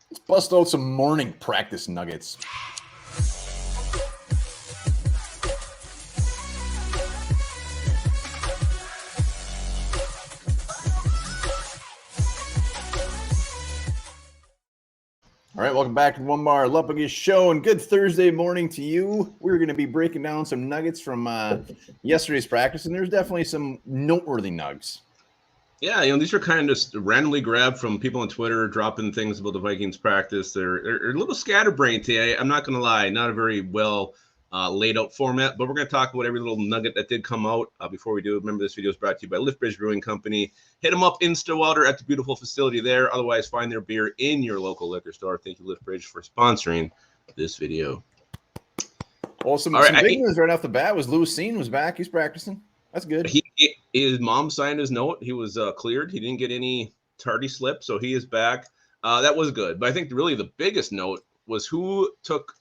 Let's bust out some morning practice nuggets. All right, welcome back to the Onebar Lupagus show, and good Thursday morning to you. We're going to be breaking down some nuggets from yesterday's practice, and there's definitely some noteworthy nugs. Yeah, these are kind of just randomly grabbed from people on Twitter dropping things about the Vikings practice. They're a little scatterbrained today. I'm not going to lie, not a very well laid out format, but we're going to talk about every little nugget that did come out. Before we do, remember this video is brought to you by Liftbridge Brewing Company. Hit them up in Stillwater at the beautiful facility there. Otherwise, find their beer in your local liquor store. Thank you, Liftbridge, for sponsoring this video. Well, some big news right off the bat was Lewis Seen was back. He's practicing. That's good. His mom signed his note. He was cleared. He didn't get any tardy slip, so he is back. That was good. But I think really the biggest note was who took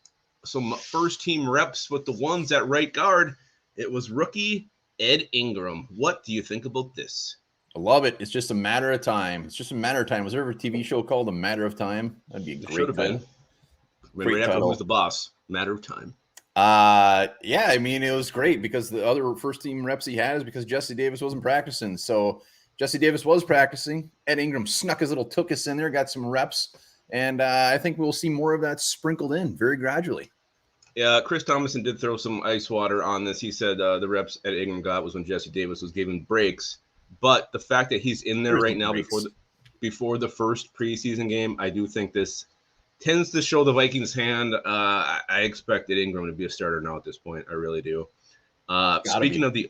some first-team reps with the ones at right guard. It was rookie Ed Ingram. What do you think about this? I love it. It's just a matter of time. It's just a matter of time. Was there ever a TV show called A Matter of Time? That'd be a great title. Right after Who's the Boss? Matter of Time. Yeah, I mean, it was great because the other first team reps he had is because Jesse Davis wasn't practicing. So Jesse Davis was practicing. Ed Ingram snuck his little tookus in there, got some reps, and I think we'll see more of that sprinkled in very gradually. Yeah, Chris Thomason did throw some ice water on this. He said the reps Ed Ingram got was when Jesse Davis was given breaks. But the fact that he's in there right now before the first preseason game, I do think this tends to show the Vikings' hand. I expected Ingram to be a starter now at this point. I really do. Speaking of the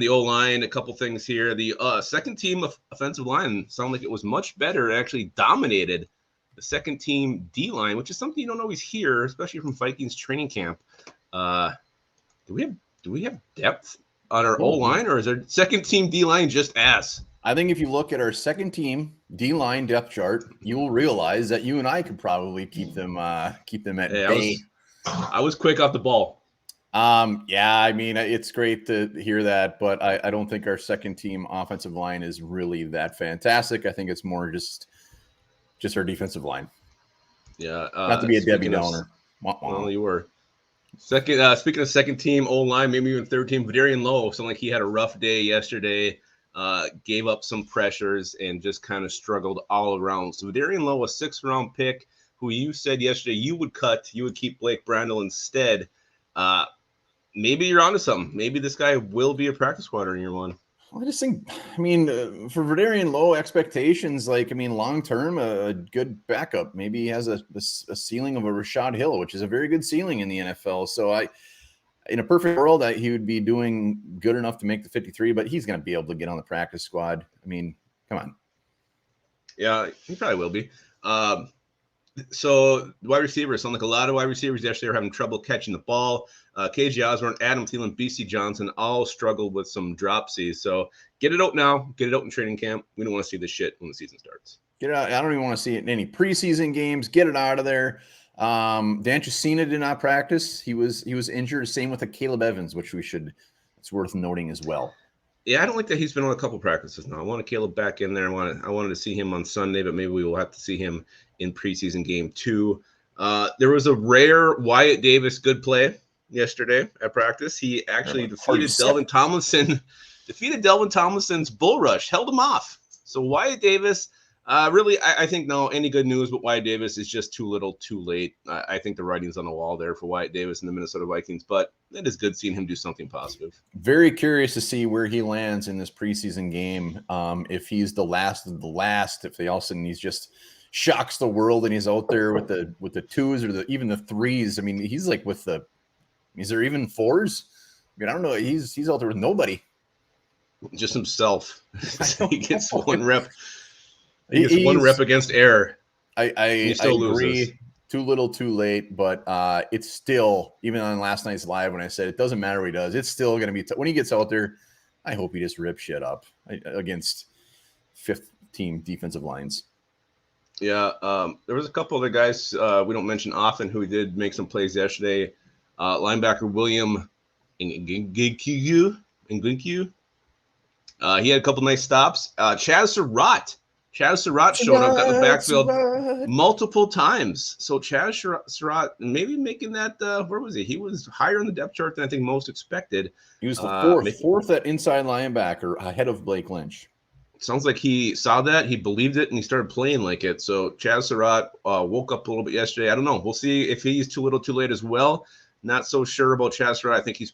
O-line, a couple things here. The second team of offensive line sounded like it was much better. It actually dominated the second team D-line, which is something you don't always hear, especially from Vikings training camp. Do we have depth on our O-line, or is our second team D-line just ass? I think if you look at our second team D-line depth chart, you will realize that you and I could probably keep them at bay. I was quick off the ball. Yeah, I mean, it's great to hear that, but I don't think our second team offensive line is really that fantastic. I think it's more just our defensive line. Yeah. Not to be a Debbie Downer. Well, you were. Speaking of second team O-line, maybe even third team, Vadarian Lowe, sounded like he had a rough day yesterday. Gave up some pressures and just kind of struggled all around. So Vadarian Lowe, a 6th-round pick, who you said yesterday you would keep Blake Brandel instead. Maybe you're onto something. Maybe this guy will be a practice squatter in year one. I just think, for Vadarian Lowe, expectations, long-term, a good backup. Maybe he has a ceiling of a Rashad Hill, which is a very good ceiling in the NFL. So in a perfect world, he would be doing good enough to make the 53, but he's going to be able to get on the practice squad. I mean, come on. Yeah, he probably will be. So wide receivers, sound like a lot of wide receivers yesterday are having trouble catching the ball. KJ Osborne, Adam Thielen, BC Johnson all struggled with some dropsies. So get it out now. Get it out in training camp. We don't want to see this shit when the season starts. Get it out. I don't even want to see it in any preseason games. Get it out of there. Dan Chesina did not practice. He was injured. Same with Caleb Evans, which it's worth noting as well. Yeah, I don't like that he's been on a couple practices now. I wanted Caleb back in there. I wanted to see him on Sunday, but maybe we will have to see him in preseason game 2. There was a rare Wyatt Davis good play yesterday at practice. He actually defeated Delvin Tomlinson's bull rush, held him off. So Wyatt Davis, really, I think no, any good news, but Wyatt Davis is just too little, too late. I think the writing's on the wall there for Wyatt Davis and the Minnesota Vikings, but it is good seeing him do something positive. Very curious to see where he lands in this preseason game. If he's the last of the last, if all of a sudden he's just shocks the world and he's out there with the 2s or even the 3s. I mean, he's like is there even 4s? I mean, I don't know. He's out there with nobody. Just himself. He gets one rep. He gets one rep against air. I agree. Too little, too late. But it's still, even on last night's live when I said it doesn't matter what he does, it's still going to be when he gets out there. I hope he just rips shit up against 5th team defensive lines. Yeah, there was a couple other guys we don't mention often who did make some plays yesterday. Linebacker William Nginku. He had a couple nice stops. Chaz Surratt Chaz Surratt showed up, got in the backfield Surratt. multiple times. So Chaz Surratt maybe making that, where was he? He was higher in the depth chart than I think most expected. He was the fourth at inside linebacker ahead of Blake Lynch. Sounds like he saw that, he believed it, and he started playing like it. So Chaz Surratt woke up a little bit yesterday. I don't know. We'll see if he's too little too late as well. Not so sure about Chaz Surratt. I think he's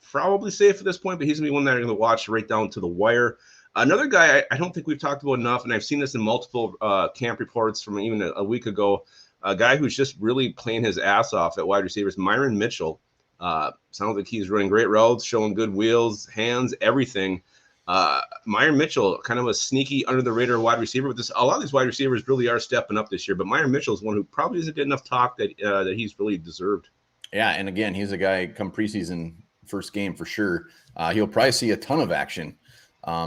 probably safe at this point, but he's going to be one that I'm going to watch right down to the wire. Another guy I don't think we've talked about enough, and I've seen this in multiple camp reports from even a week ago, a guy who's just really playing his ass off at wide receivers, Myron Mitchell. Sounds like he's running great routes, showing good wheels, hands, everything. Meyer Mitchell, kind of a sneaky under the radar wide receiver. With this, a lot of these wide receivers really are stepping up this year, but Meyer Mitchell is one who probably doesn't get enough talk that he's really deserved. Yeah, and again, he's a guy come preseason first game for sure. He'll probably see a ton of action.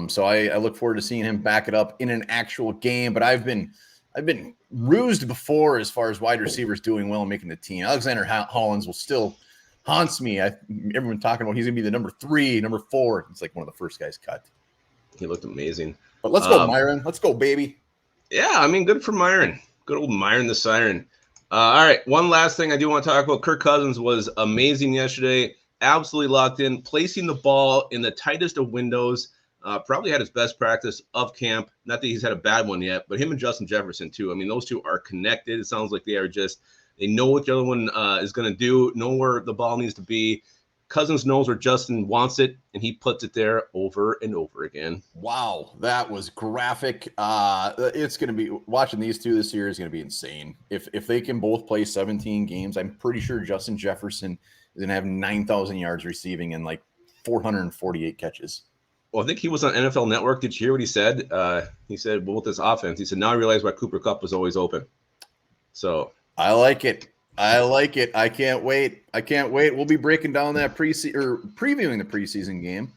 So I look forward to seeing him back it up in an actual game. But I've been rused before as far as wide receivers doing well and making the team. Alexander Hollins will still haunts me. Everyone talking about he's gonna be the number 3, number 4. It's like one of the first guys cut. He looked amazing. But let's go, Myron. Let's go, baby. Yeah, I mean, good for Myron. Good old Myron the Siren. All right, one last thing I do want to talk about. Kirk Cousins was amazing yesterday. Absolutely locked in, placing the ball in the tightest of windows. Probably had his best practice of camp. Not that he's had a bad one yet, but him and Justin Jefferson too. I mean, those two are connected. It sounds like they know what the other one is going to do, know where the ball needs to be. Cousins knows where Justin wants it, and he puts it there over and over again. Wow, that was graphic. It's going to be watching these two this year is going to be insane. If they can both play 17 games, I'm pretty sure Justin Jefferson is going to have 9,000 yards receiving and like 448 catches. Well, I think he was on NFL Network. Did you hear what he said? He said, well, with this offense, he said, now I realize why Cooper Kupp was always open. So I like it. I can't wait. We'll be breaking down that previewing the preseason game.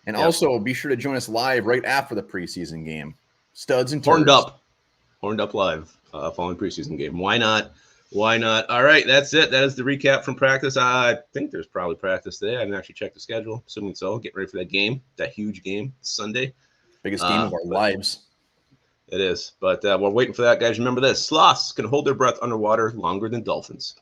And also be sure to join us live right after the preseason game. Studs and turds. Horned up live following preseason game. Why not? All right, that's it. That is the recap from practice. I think there's probably practice today. I didn't actually check the schedule. Assuming so. Getting ready for that game, that huge game, Sunday. Biggest game of our lives. It is. But we're waiting for that, guys. Remember this. Sloths can hold their breath underwater longer than dolphins.